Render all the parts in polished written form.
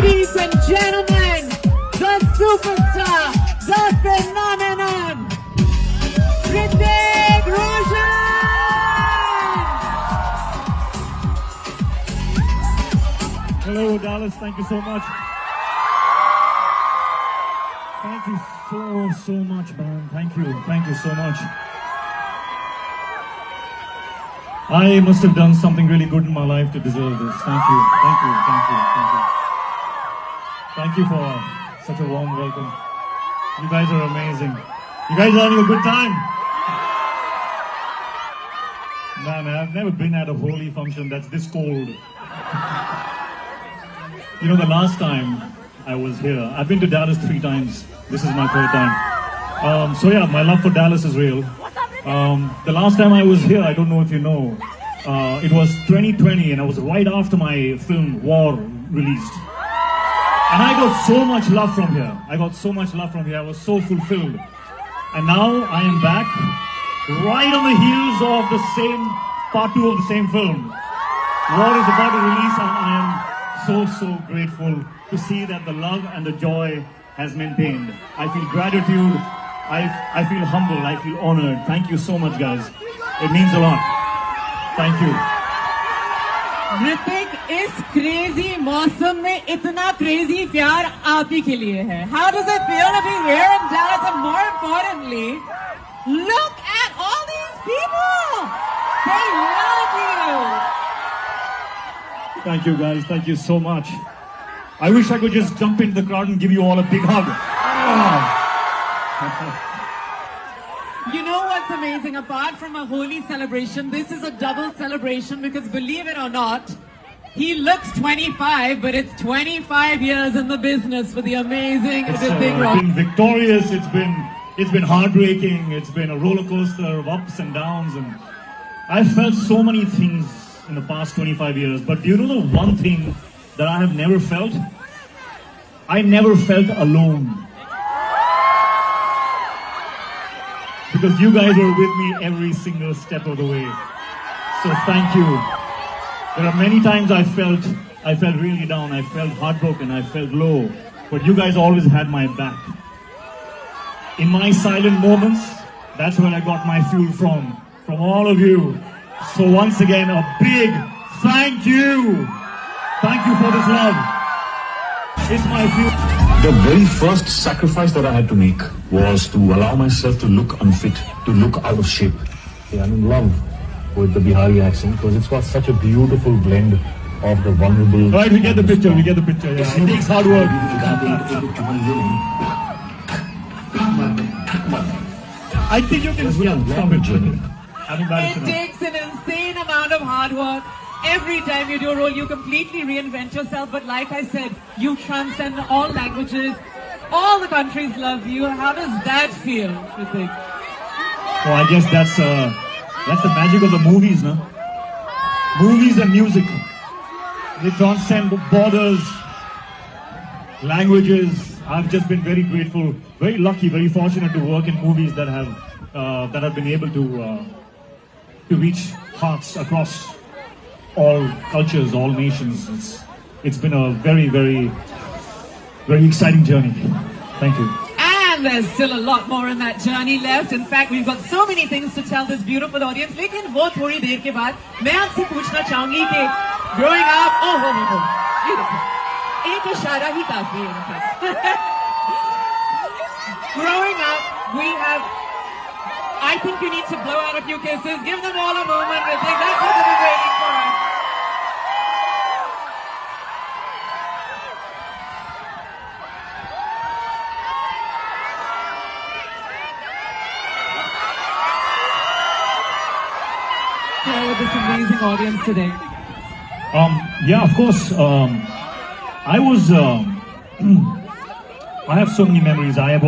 Ladies and gentlemen, the superstar, the phenomenon, Hrithik Roshan! Hello, Dallas. Thank you so much. Thank you so much, man. Thank you so much. I must have done something really good in my life to deserve this. Thank you. Thank you for such a warm welcome. You guys are amazing. You guys are having a good time. Man, I've never been at a holy function that's this cold. You know, the last time I was here, I've been to Dallas 3 times. This is my 3rd time. So yeah, my love for Dallas is real. The last time I was here, I don't know if you know, it was 2020 and I was right after my film War released. And I got so much love from here. I was so fulfilled. And now I am back, right on the heels of the same part 2 of the same film. War is about to release and I am so grateful to see that the love and the joy has maintained. I feel gratitude, I feel humble, I feel honored. Thank you so much, guys. It means a lot. Thank you. Hrithik, इस crazy मौसम में इतना crazy प्यार आप ही के लिए है. How does it feel to be here in Dallas? And more importantly, look at all these people. They love you. Thank you, guys. Thank you so much. I wish I could just jump into the crowd and give you all a big hug. You know what's amazing? Apart from a holy celebration, this is a double celebration because believe it or not, he looks 25, but it's 25 years in the business for the amazing Hrithik Roshan. It's been victorious. It's been heartbreaking. It's been a roller coaster of ups and downs, and I've felt so many things in the past 25 years. But do you know the one thing that I have never felt? I never felt alone. Because you guys were with me every single step of the way. So thank you. There are many times I felt really down, I felt heartbroken, I felt low. But you guys always had my back. In my silent moments, that's where I got my fuel from all of you. So once again, a big thank you. Thank you for this love. It's my fuel. The very first sacrifice that I had to make was to allow myself to look unfit, to look out of shape. Yeah, I'm in love with the Bihari accent because it's got such a beautiful blend of the vulnerable. Right, we get the picture. Yeah. It takes hard work. I think you can stop it. It takes an insane amount of hard work. Every time you do a role, you completely reinvent yourself. But like I said, you transcend all languages. All the countries love you. How does that feel, Hrithik? Oh, I guess that's the magic of the movies, no? Movies and music. They transcend borders, languages. I've just been very grateful, very lucky, very fortunate to work in movies that have been able to reach hearts across all cultures, all nations. It's been a very exciting journey. Thank you. And there's still a lot more in that journey left. In fact, we've got so many things to tell this beautiful audience. लेकिन वो थोड़ी देर के बाद मैं आपसे पूछना चाहूंगी कि growing up, beautiful. एक इशारा ही काफी है, in fact. Growing up, we have. I think you need to blow out a few kisses. Give them all a moment. I think that's what they've been waiting for. Share with this amazing audience today. Yeah, of course. I was. I have so many memories. I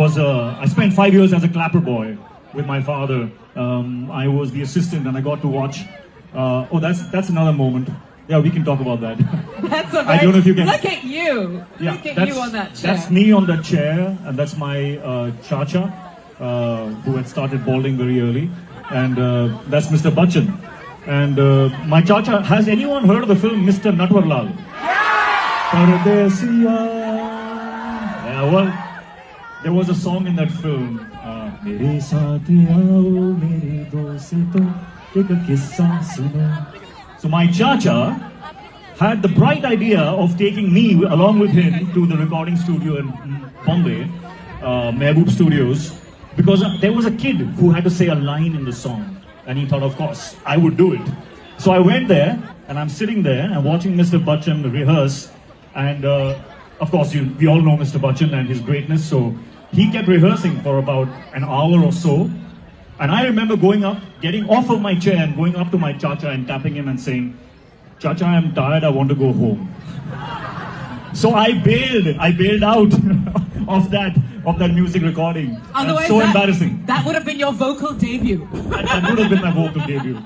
spent 5 years as a clapper boy with my father. I was the assistant and I got to watch. That's another moment. Yeah, we can talk about that. That's a I don't know if you can. Look at you. Yeah, look at you on that chair. That's me on that chair, and that's my Chacha, who had started balding very early, and that's Mr. Bachchan. And my Chacha, has anyone heard of the film Mr. Natwarlal? Pardesiya. Yeah, well, there was a song in that film. Mere saath aao, mere dosto, ek kissa suno. So my chacha had the bright idea of taking me along with him to the recording studio in Bombay, Mehboob Studios, because there was a kid who had to say a line in the song, and he thought, of course, I would do it. So I went there, and I'm sitting there and watching Mr. Bachchan rehearse, and of course, we all know Mr. Bachchan and his greatness, so he kept rehearsing for about an hour or so, and I remember going up, getting off of my chair and going up to my chacha and tapping him and saying, Chacha, I'm tired, I want to go home. So I bailed out of that music recording. Otherwise, so embarrassing. That would have been your vocal debut. That would have been my vocal debut.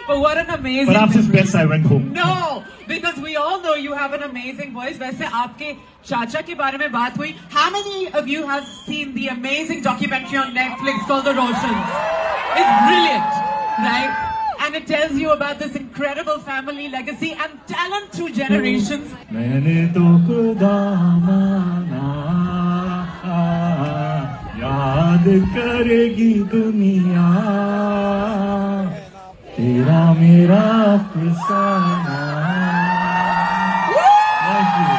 But what an amazing... Perhaps it's best I went home. No, because we all know you have an amazing voice. वैसे आपके चाचा के बारे में बात हुई. How many of you have seen the amazing documentary on Netflix called The Roshans? It's brilliant, right? And it tells you about this incredible family legacy and talent through generations. मैंने तो खुदा माना, याद करेगी दुनिया, तेरा मेरा फसाना. Thank you.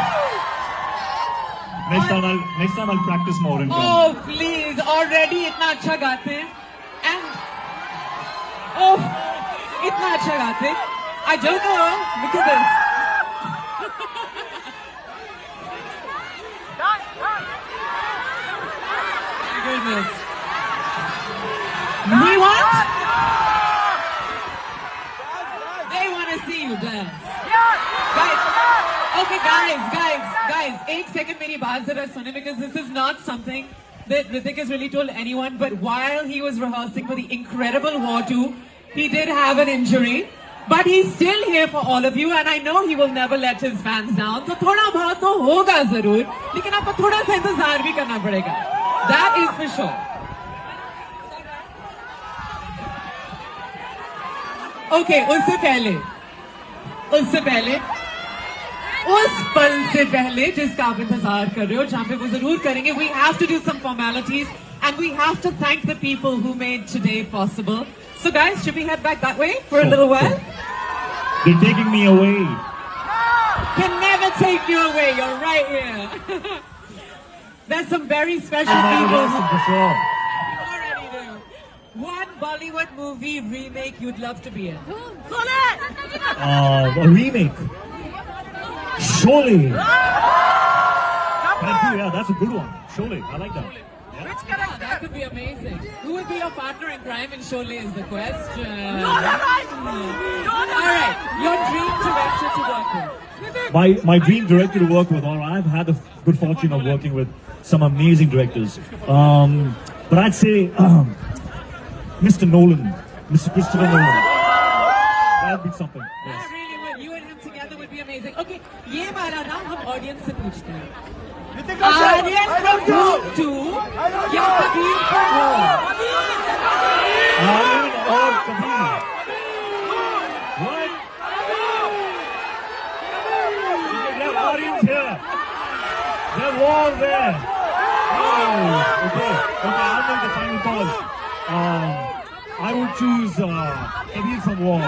Next time I'll practice more in Kannada. Oh please, already इतना अच्छा गाते हैं. And oh, इतना अच्छा गाते. I don't know. Look at this. My goodness. We want? They want to see you dance. Guys. Okay, guys. एक second मेरी बात जरा सुने, because this is not something that Hrithik has really told anyone, but while he was rehearsing for the Incredible War 2, he did have an injury, but he's still here for all of you, and I know he will never let his fans down. तो थोड़ा बहुत तो होगा जरूर, लेकिन आपको थोड़ा सा इंतजार भी करना पड़ेगा. That is for sure. Okay, उससे पहले उस पल से पहले जिसका आप इंतजार कर रहे हो, जहाँ पे वो जरूर करेंगे, we have to do some formalities and we have to thank the people who made today possible. So guys, should we head back that way for a little while? They're taking me away. Can never take you away, you're right here. There's some very special people who... For sure. You already do. One Bollywood movie remake you'd love to be in? A remake. Sholay. Yeah, that's a good one. Sholay, I like that. Yeah. Yeah, that could be amazing. Who would be your partner in crime in Sholay is the question. Alright, your dream director to work with. My dream director to work with, or I've had the good fortune of working with some amazing directors. But I'd say Mr. Nolan, Mr. Christopher Nolan. That'd be something. Yes. That really would. You and him together would be amazing. Okay, ये वाला ना हम audience से पूछते हैं. Aryan from Group 2 या Kabir from War? Aryan or Kabir? What? We have Aryans here. They're all there. Oh, okay, I'll make the final call. I would choose Kabir from War.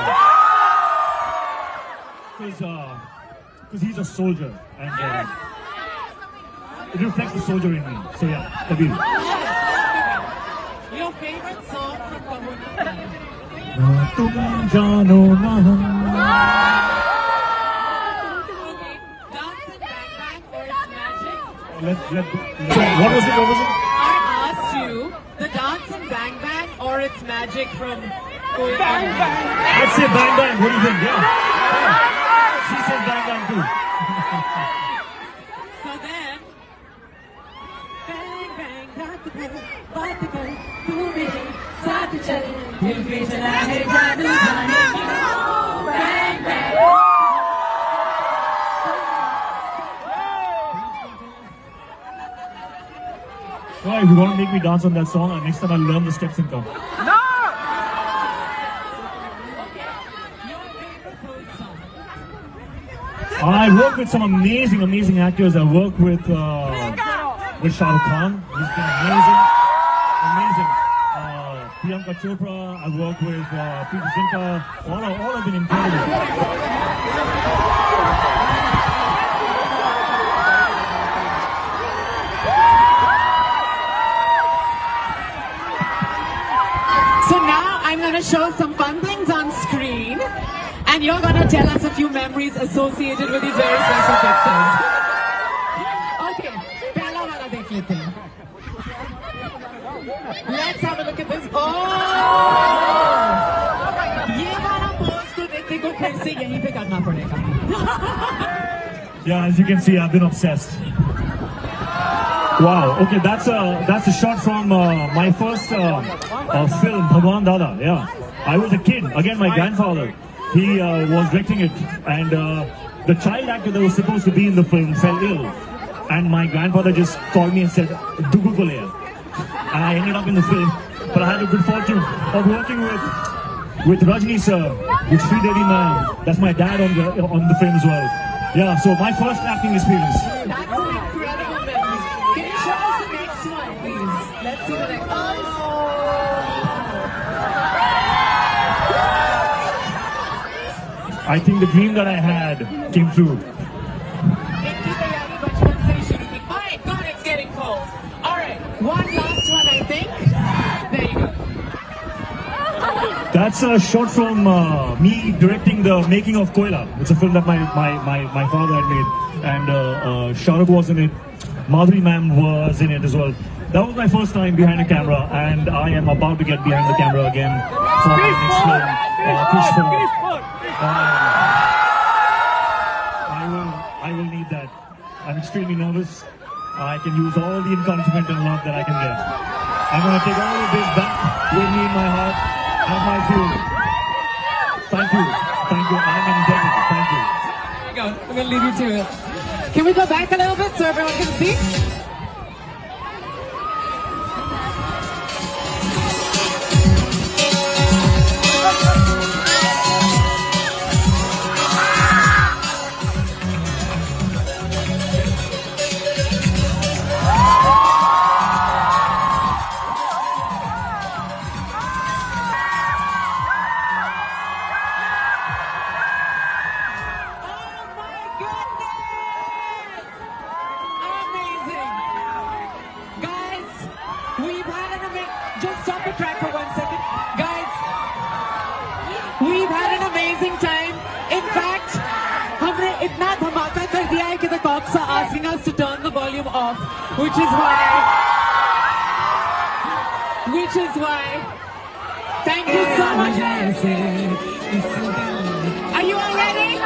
Because he's a soldier and it reflects the soldier in me. So yeah, Kabir. Your favorite song from Kabir? तुम जानो ना हम. Okay, Dance and Bang Bang or It's Magic? What was it? I asked you the Dance and Bang Bang or It's Magic from Bang Bang. I'd say Bang Bang. What do you think? Yeah. She said Bang Bang too. So then, Bang Bang, रात भर बात कर, तू मेरे साथ चल, दिल पे चला है जादू जाने क्यों. Bang Bang. Why, if you want to make me dance on that song, next time I'll learn the steps and come. Your favorite Pose song? I work with some amazing actors. I work with Shah Rukh Khan. He's been amazing. Priyanka Chopra. I work with Preeti Zinta. All have been incredible. So now I'm going to show some fun things on screen, and you're going to tell us a few memories associated with these very special pictures. Okay, pehla wala dekh lete hain. Let's have a look at this. Oh! ये वाला pose तो देखने को फिर से यहीं पे करना पड़ेगा. Yeah, as you can see, I've been obsessed. Wow. Okay, that's a shot from my first film, Bhagwan Dada. Yeah, I was a kid. Again, my grandfather, he was directing it, and the child actor that was supposed to be in the film fell ill, and my grandfather just called me and said, "Dugu ko le." And I ended up in the film, but I had the good fortune of working with Rajni sir, with Sri Devi ma'am. That's my dad on the film as well. Yeah, so my first acting experience. That's an incredible memory. Can you show us the next one, please? Let's see the next one. I think the dream that I had came true. Alright, God, it's getting cold. Alright, one last one, I think. There you go. That's a shot from me directing the making of Koila. It's a film that my father had made, and Shah Rukh was in it. Madhuri ma'am was in it as well. That was my first time behind a camera, and I am about to get behind the camera again for my next film, Krish 4. I will need that. I'm extremely nervous. I can use all the encouragement and love that I can get. I'm going to take all of this back with me in my heart and my fuel. Thank you. I'm indebted. Thank you. There you go. I'm going to leave you to it. Can we go back a little bit so everyone can see? Just stop the track for 1 second. Guys, we've had an amazing time. In fact, हमने इतना धमाका कर दिया है कि the cops are asking us to turn the volume off, which is why thank you so much. Are you all ready?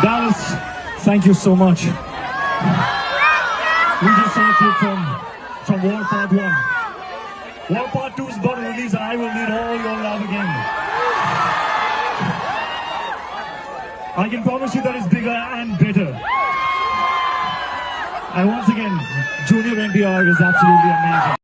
Dallas, thank you so much. We just saw you from War Part 1. War Part 2 is about to release, and I will need all your love again. I can promise you that it's bigger and better. And once again, Junior NTR is absolutely amazing.